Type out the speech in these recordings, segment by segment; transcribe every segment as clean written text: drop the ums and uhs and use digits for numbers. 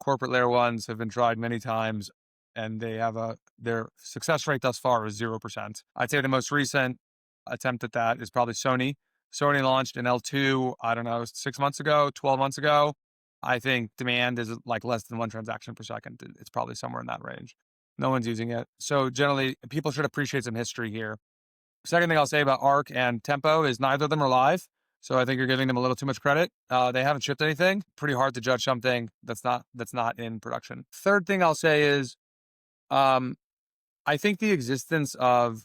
corporate layer ones have been tried many times, and they have their success rate thus far is 0%. I'd say the most recent attempt at that is probably Sony. Sony launched an L2, I don't know, 6 months ago, 12 months ago. I think demand is like less than 1 transaction per second. It's probably somewhere in that range. No one's using it. So generally, people should appreciate some history here. Second thing I'll say about ARK and Tempo is neither of them are live. So I think you're giving them a little too much credit. They haven't shipped anything. Pretty hard to judge something that's not in production. Third thing I'll say is, I think the existence of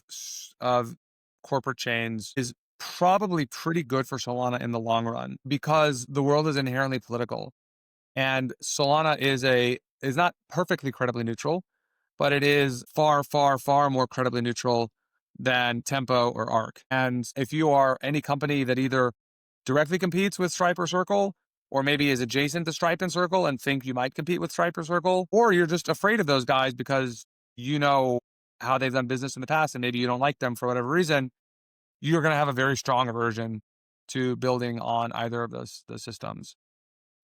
corporate chains is probably pretty good for Solana in the long run because the world is inherently political, and Solana is not perfectly credibly neutral, but it is far, far, far more credibly neutral than Tempo or ARK. And if you are any company that either directly competes with Stripe or Circle, or maybe is adjacent to Stripe and Circle and think you might compete with Stripe or Circle, or you're just afraid of those guys because you know how they've done business in the past and maybe you don't like them for whatever reason, you're going to have a very strong aversion to building on either of those systems.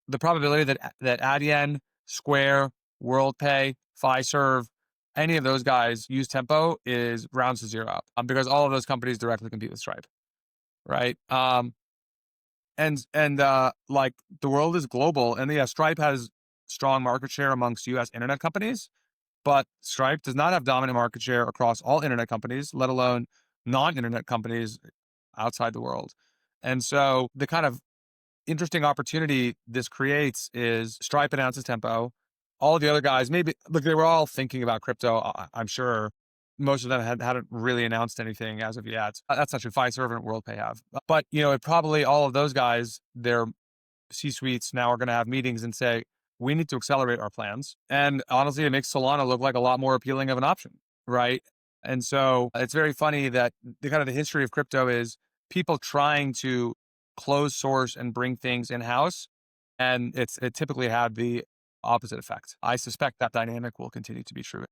The probability that Adyen, Square, WorldPay, Fiserv, any of those guys use Tempo is rounds to zero because all of those companies directly compete with Stripe, right? And like the world is global, and yeah, Stripe has strong market share amongst U.S. internet companies, but Stripe does not have dominant market share across all internet companies, let alone non-internet companies outside the world. And so the kind of interesting opportunity this creates is Stripe announces Tempo. All the other guys, maybe, look, they were all thinking about crypto, I'm sure. Most of them hadn't really announced anything as of yet. That's actually Fiserv and WorldPay have. But, it probably all of those guys, their C-suites now are going to have meetings and say, we need to accelerate our plans. And honestly, it makes Solana look like a lot more appealing of an option, right? And so it's very funny that the history of crypto is people trying to close source and bring things in-house. And it typically had the opposite effect. I suspect that dynamic will continue to be true.